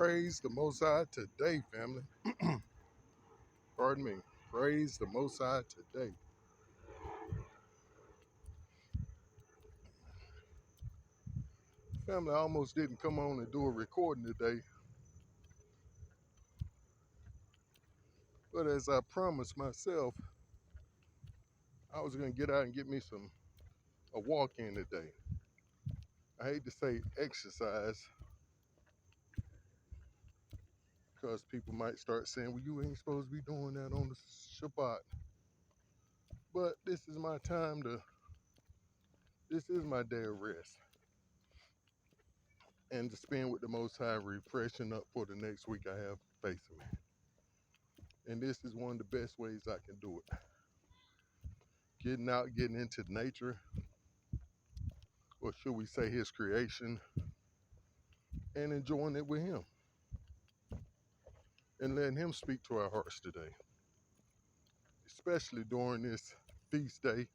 Praise the Most High today, family. Pardon me. Praise the Most High today. Family, I almost didn't come on and do a recording today. But as I promised myself, I was going to get out and get me a walk in today. I hate to say exercise because people might start saying, well, you ain't supposed to be doing that on the Shabbat. But this is my this is my day of rest. And to spend with the Most High, refreshing up for the next week I have facing me. And this is one of the best ways I can do it. Getting out, getting into nature, or should we say his creation, and enjoying it with him. And letting him speak to our hearts today. Especially during this feast day,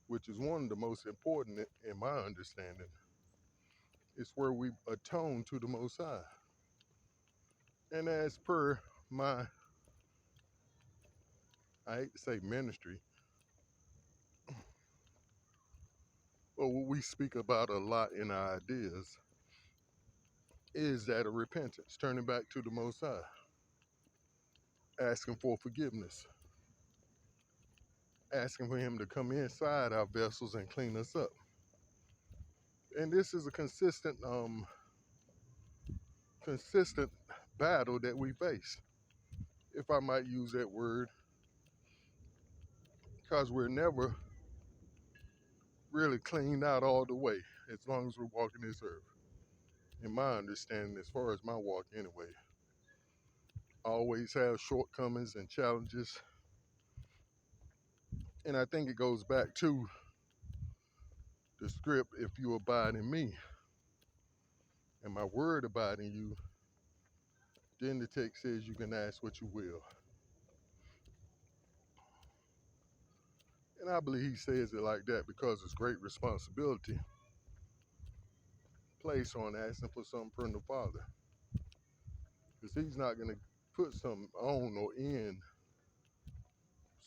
which is one of the most important in my understanding. It's where we atone to the Most High. And as per my, I hate to say ministry, but what we speak about a lot in our ideas is that of repentance, turning back to the Most High, asking for forgiveness, asking for him to come inside our vessels and clean us up. And this is a consistent battle that we face, if I might use that word, because we're never really cleaned out all the way as long as we're walking this earth. In my understanding, as far as my walk anyway, I always have shortcomings and challenges. And I think it goes back to the script, if you abide in me and my word abide in you, then the text says you can ask what you will. And I believe he says it like that because it's great responsibility placed on asking for something from the Father. Because he's not going to put something on or in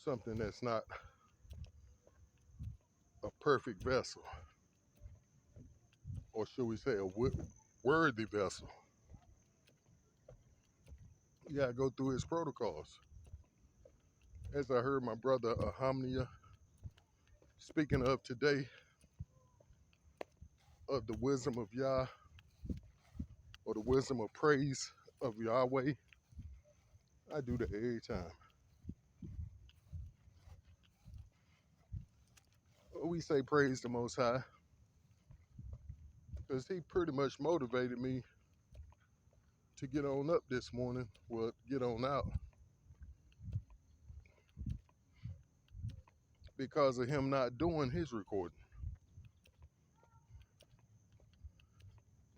something that's not a perfect vessel. Or should we say a worthy vessel. You got to go through his protocols. As I heard my brother Hamnia speaking of today, of the wisdom of Yah, or the wisdom of praise of Yahweh, I do that every time. We say praise the Most High because he pretty much motivated me to get on up this morning, well, get on out, because of him not doing his recording.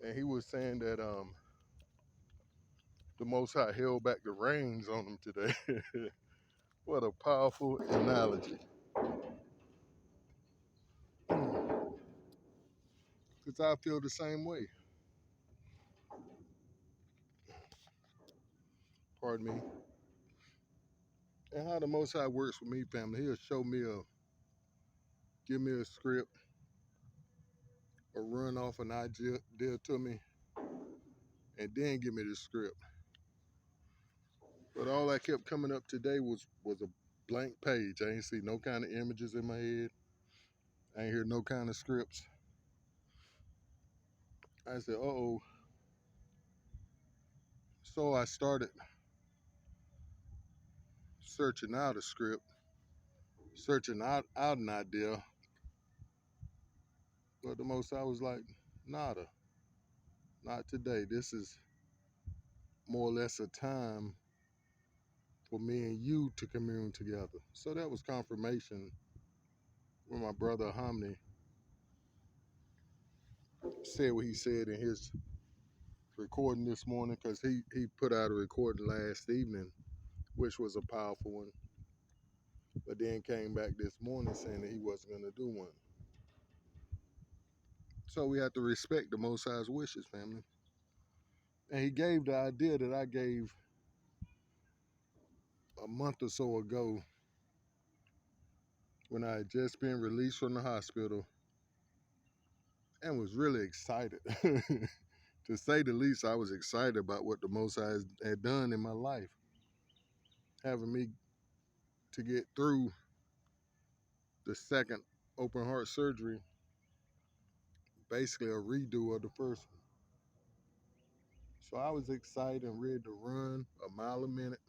And he was saying that the Most High held back the reins on him today. What a powerful analogy. Because I feel the same way. Pardon me. And how the Most High works with me, family, he'll show me give me a script, or run off an idea to me, and then give me the script. But all that kept coming up today was a blank page. I ain't see no kind of images in my head. I ain't hear no kind of scripts. I said, uh-oh. So I started searching out a script, searching out an idea. But the most I was like, nada, not today. This is more or less a time for me and you to commune together. So that was confirmation when my brother Hamni said what he said in his recording this morning, because he put out a recording last evening, which was a powerful one, but then came back this morning saying that he wasn't going to do one. So we have to respect the Most High's wishes, family. And he gave the idea that I gave a month or so ago when I had just been released from the hospital and was really excited. To say the least, I was excited about what the Most High had done in my life, having me to get through the second open heart surgery, basically a redo of the first one. So I was excited and ready to run a mile a minute.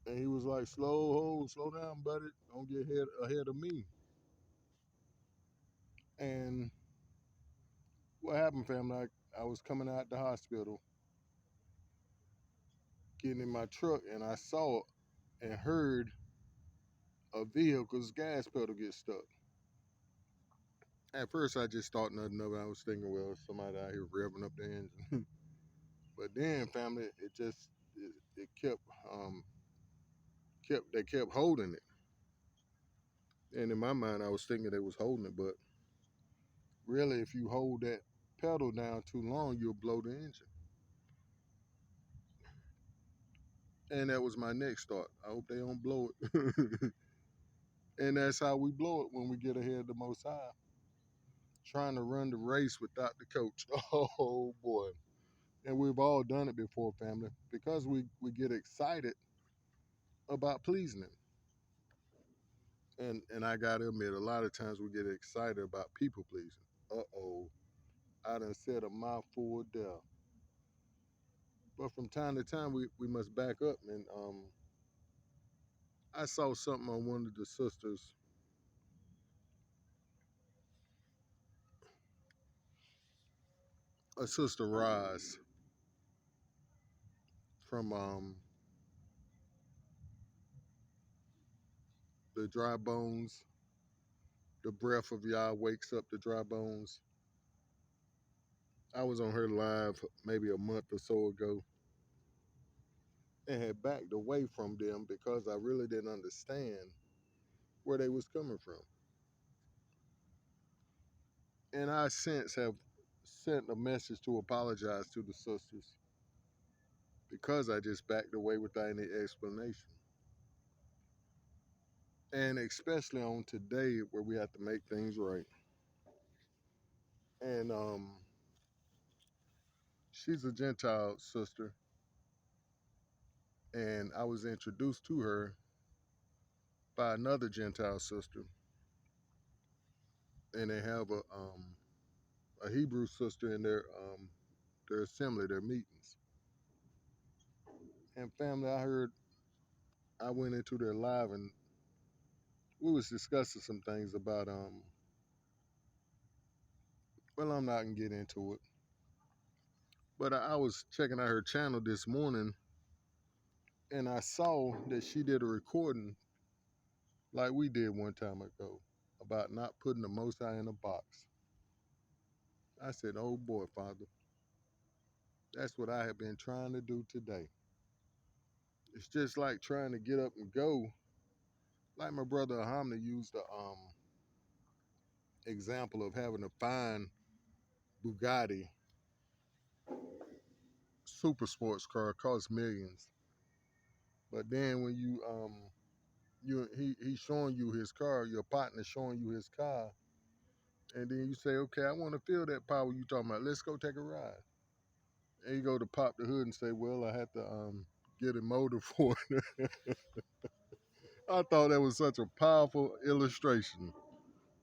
And he was like, slow down, buddy. Don't get ahead of me. And what happened, family? I was coming out the hospital, getting in my truck, and I saw and heard a vehicle's gas pedal get stuck. At first, I just thought nothing of it. I was thinking, well, somebody out here revving up the engine. But then, family, it they kept holding it. And in my mind, I was thinking they was holding it, but really, if you hold that pedal down too long, you'll blow the engine. And that was my next thought. I hope they don't blow it. And that's how we blow it when we get ahead of the Most High, trying to run the race without the coach. Oh boy. And we've all done it before, family, because we get excited about pleasing him. And I gotta admit, a lot of times we get excited about people pleasing. Uh-oh, I done said a mouthful of death. But from time to time, we must back up. And I saw something on one of the sisters, a sister Roz from the dry bones. The breath of Yah wakes up the dry bones. I was on her live maybe a month or so ago and had backed away from them because I really didn't understand where they was coming from. And I since have sent a message to apologize to the sisters because I just backed away without any explanation. And especially on today where we have to make things right. And she's a Gentile sister, and I was introduced to her by another Gentile sister, and they have a Hebrew sister in their assembly, their meetings. And family, I went into their live and we was discussing some things about well, I'm not gonna get into it, but I was checking out her channel this morning, and I saw that she did a recording like we did one time ago about not putting the Most High in a box. I said, "Oh boy, Father, that's what I have been trying to do today." It's just like trying to get up and go. Like my brother Hamna used the example of having a fine Bugatti super sports car costs millions, but then when he's showing you his car, your partner showing you his car, and then you say, "Okay, I want to feel that power you talking about. Let's go take a ride." And you go to pop the hood and say, "Well, I had to get a motor for it." I thought that was such a powerful illustration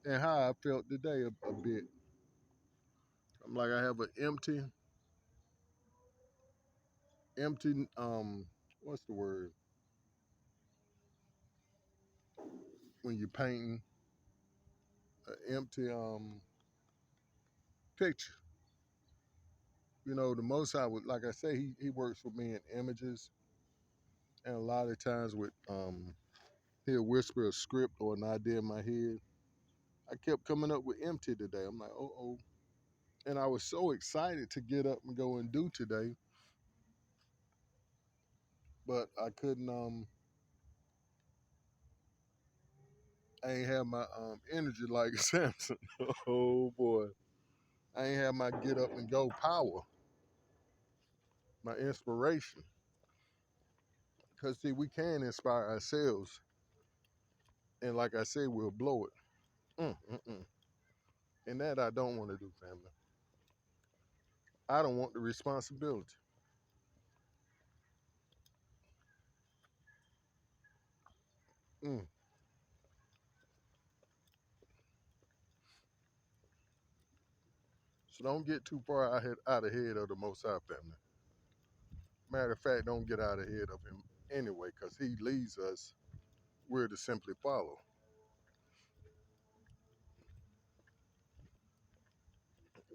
and how I felt today a bit. I'm like, I have an empty what's the word when you're painting an empty picture. You know, the Most High would, like I say, he works with me in images, and a lot of times with he'll whisper a script or an idea in my head. I kept coming up with empty today. I'm like, oh, and I was so excited to get up and go and do today, but I couldn't. I ain't have my energy like Samson. Oh boy, I ain't have my get up and go power, my inspiration. Because, see, we can inspire ourselves. And like I said, we'll blow it. Mm, mm, mm. And that I don't want to do, family. I don't want the responsibility. Mm. So don't get too far out ahead of the Most High, family. Matter of fact, don't get out ahead of him anyway, because he leads us. We're to simply follow.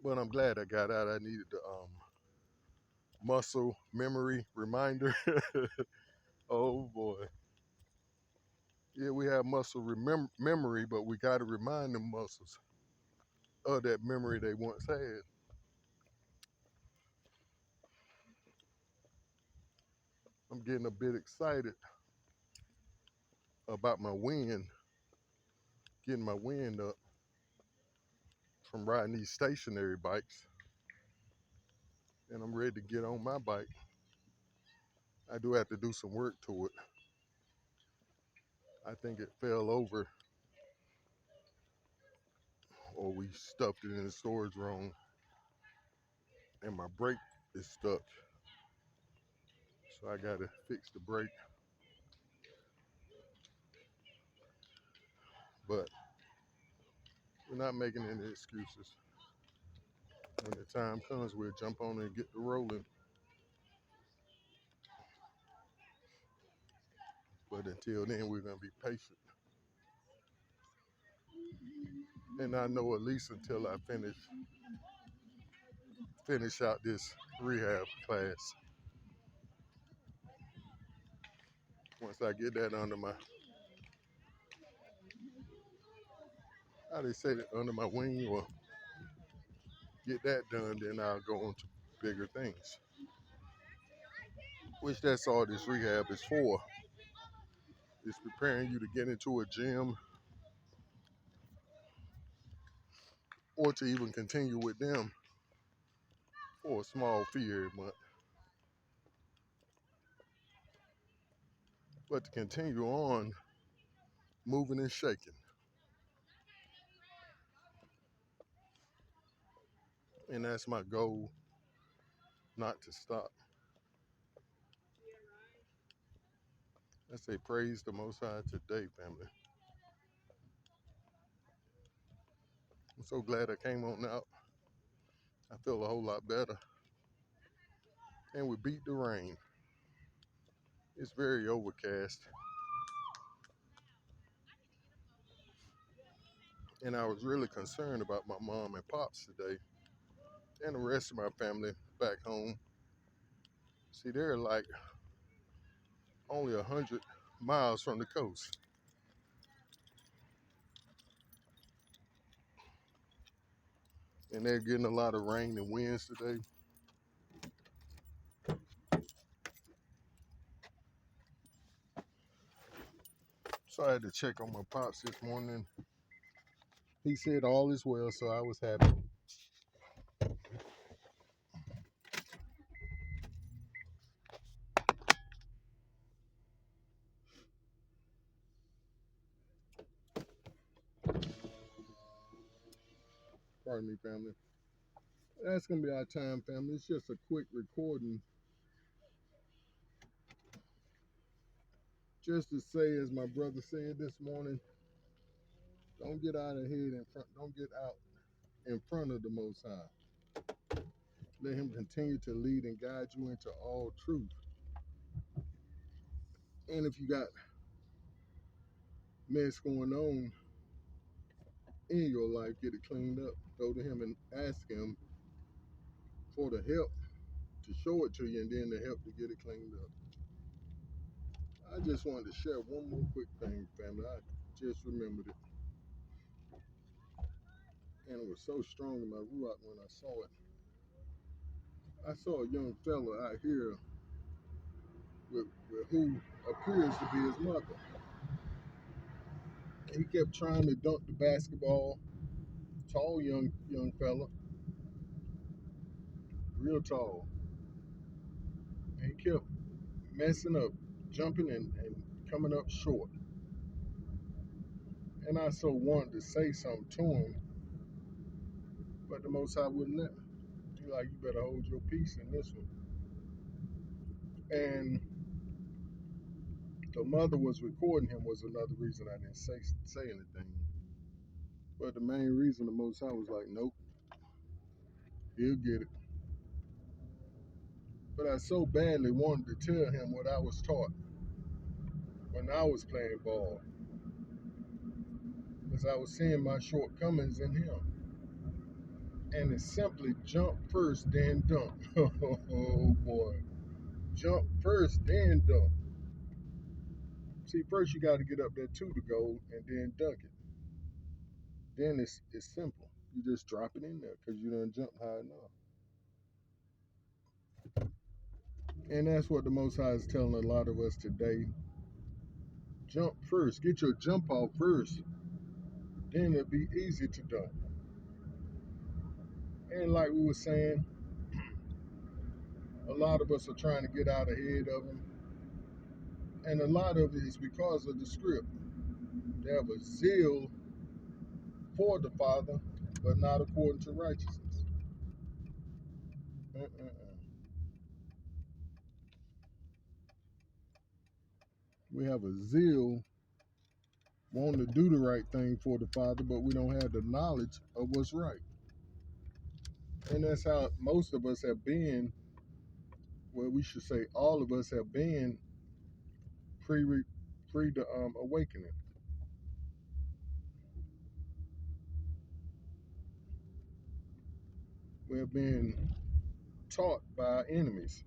But I'm glad I got out. I needed the muscle memory reminder. Oh boy. Yeah, we have muscle memory, but we got to remind them muscles of that memory they once had. I'm getting a bit excited about my wind, getting my wind up from riding these stationary bikes, and I'm ready to get on my bike. I do have to do some work to it. I think it fell over, or we stuffed it in the storage wrong, and my brake is stuck. So I gotta fix the brake. But we're not making any excuses. When the time comes, we'll jump on and get the rolling. But until then, we're gonna be patient. And I know at least until I finish out this rehab class. Once I get that under my, how they say it, under my wing, or get that done, then I'll go on to bigger things. Which that's all this rehab is for. It's preparing you to get into a gym or to even continue with them for a small fee every month. But to continue on moving and shaking. And that's my goal, not to stop. I say praise the Most High today, family. I'm so glad I came on out. I feel a whole lot better. And we beat the rain. It's very overcast. And I was really concerned about my mom and pops today and the rest of my family back home. See, they're like only 100 miles from the coast. And they're getting a lot of rain and winds today. So I had to check on my pops this morning. He said all is well, so I was happy. Pardon me, family. That's going to be our time, family. It's just a quick recording. Just to say, as my brother said this morning, don't get out ahead in front. Don't get out in front of the Most High. Let Him continue to lead and guide you into all truth. And if you got mess going on in your life, get it cleaned up. Go to Him and ask Him for the help to show it to you, and then the help to get it cleaned up. I just wanted to share one more quick thing, family. I just remembered it. And it was so strong in my ruach when I saw it. I saw a young fella out here with who appears to be his mother. And he kept trying to dunk the basketball. Tall young fella. real tall. And he kept messing up, jumping and coming up short. And I so wanted to say something to him, but the Most High wouldn't let me. He like, you better hold your peace in this one. And the mother was recording him was another reason I didn't say anything. But the main reason the Most High was like, nope, he'll get it. But I so badly wanted to tell him what I was taught when I was playing ball, because I was seeing my shortcomings in him. And it's simply jump first, then dunk. Oh boy. Jump first, then dunk. See, first you got to get up there to the goal and then dunk it. Then it's simple. You just drop it in there because you done jump high enough. And that's what the Most High is telling a lot of us today. Jump first. Get your jump off first. Then it'll be easy to dunk. And like we were saying, a lot of us are trying to get out ahead of them. And a lot of it is because of the script. They have a zeal for the Father, but not according to righteousness. We have a zeal wanting to do the right thing for the Father, but we don't have the knowledge of what's right. And that's how most of us have been, well, we should say all of us have been pre the awakening. We have been taught by our enemies.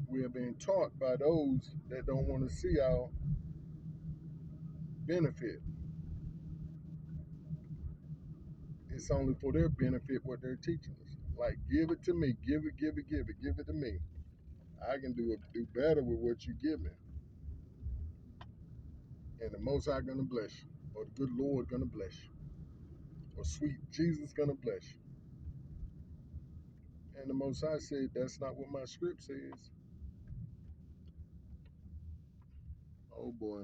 We have been taught by those that don't want to see our benefit. It's only for their benefit what they're teaching us. Like, give it to me, give it to me. I can do better with what you give me. And the Most High gonna bless you. Or the good Lord gonna bless you. Or sweet Jesus gonna bless you. And the Most High said, that's not what my script says. Oh boy.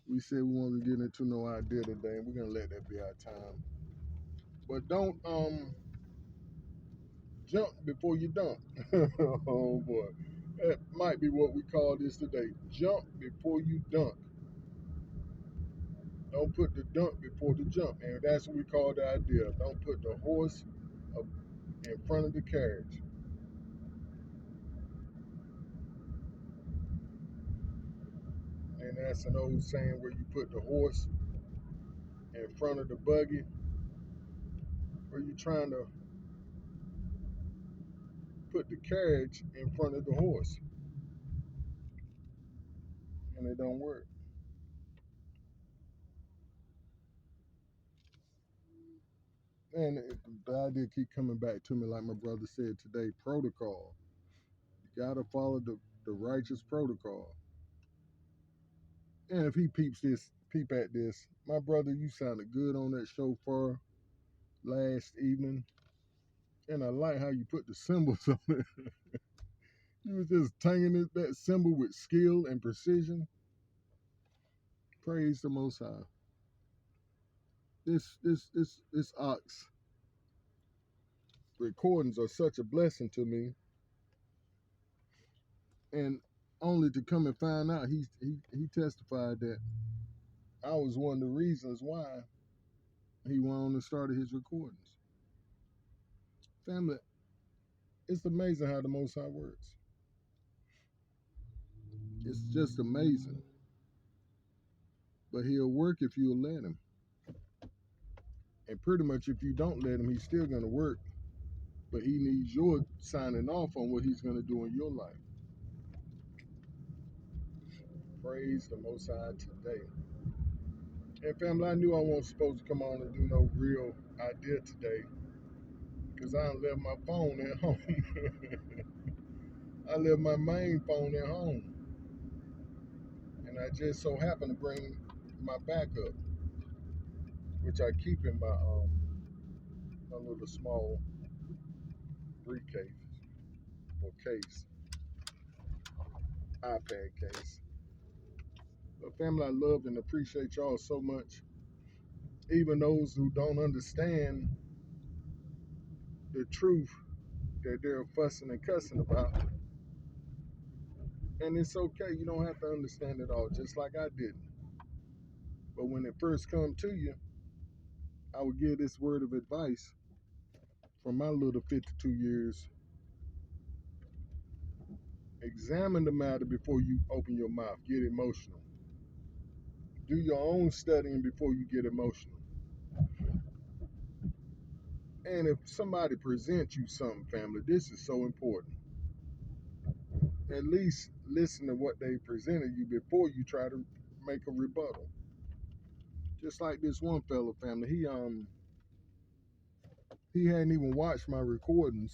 We said we wanted to get into no idea today, and we're gonna let that be our time. But don't jump before you dunk. Oh boy. That might be what we call this today. Jump before you dunk. Don't put the dunk before the jump. And that's what we call the idea. Don't put the horse in front of the carriage. And that's an old saying where you put the horse in front of the buggy, where you're trying to put the carriage in front of the horse. And it don't work. And the idea keep coming back to me, like my brother said today, protocol. You gotta follow the righteous protocol. And if he peep at this, my brother, you sounded good on that shofar last evening. And I like how you put the symbols on it. You was just tinging that symbol with skill and precision. Praise the Most High. This ox recordings are such a blessing to me, and only to come and find out he testified that I was one of the reasons why he went on and started his recordings. Family, it's amazing how the Most High works. It's just amazing. But he'll work if you'll let him. And pretty much if you don't let him, he's still going to work. But he needs your signing off on what he's going to do in your life. Praise the Most High today. And family, I knew I wasn't supposed to come on and do no real idea today, because I left my phone at home. I left my main phone at home. And I just so happened to bring my backup, which I keep in my a little small briefcase or case, iPad case. But family, I love and appreciate y'all so much. Even those who don't understand the truth that they're fussing and cussing about. And it's okay. You don't have to understand it all, just like I didn't. But when it first come to you, I would give this word of advice from my little 52 years. Examine the matter before you open your mouth. Get emotional. Do your own studying before you get emotional. And if somebody presents you something, family, this is so important. At least listen to what they presented you before you try to make a rebuttal. Just like this one fellow, family, he hadn't even watched my recording,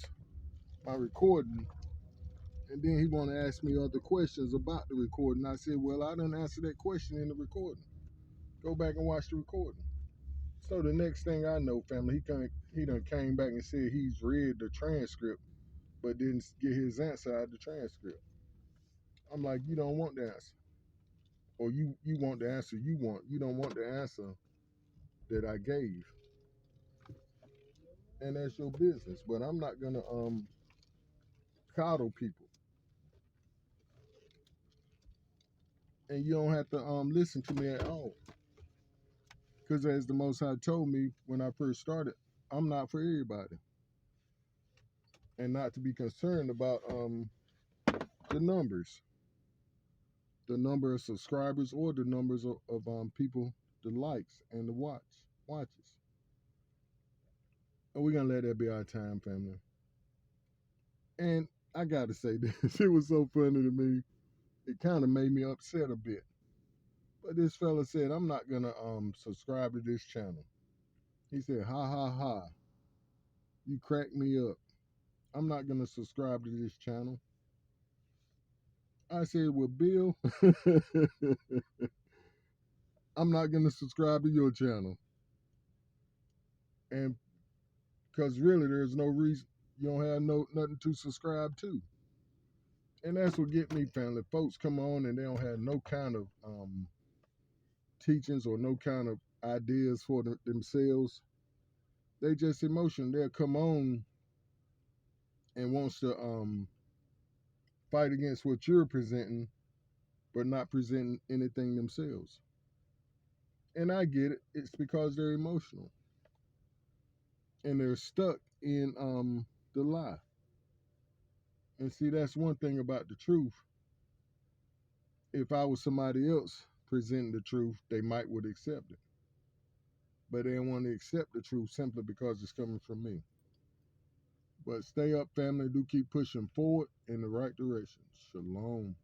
and then he want to ask me other questions about the recording. I said, well, I didn't answer that question in the recording. Go back and watch the recording. So the next thing I know, family, he done came back and said he's read the transcript, but didn't get his answer out of the transcript. I'm like, you don't want the answer, or you want the answer you want. You don't want the answer that I gave, and that's your business. But I'm not gonna coddle people, and you don't have to listen to me at all. Because as the Most High told me when I first started, I'm not for everybody, and not to be concerned about the numbers, the number of subscribers, or the numbers of people, the likes and the watches. And we're gonna let that be our time, family. And I gotta say this, it was so funny to me. It kind of made me upset a bit. But this fella said, I'm not gonna subscribe to this channel. He said, ha ha ha, you cracked me up. I'm not gonna subscribe to this channel. I said, well, Bill, I'm not gonna subscribe to your channel. And because really there's no reason, you don't have nothing to subscribe to. And that's what get me, family. Folks come on and they don't have no kind of teachings or no kind of ideas for themselves. They just emotion. They'll come on and wants to fight against what you're presenting, but not presenting anything themselves. And I get it. It's because they're emotional and they're stuck in the lie. And see, that's one thing about the truth. If I was somebody else presenting the truth, they might would accept it. But they don't want to accept the truth simply because it's coming from me. But stay up, family. Do keep pushing forward in the right direction. Shalom.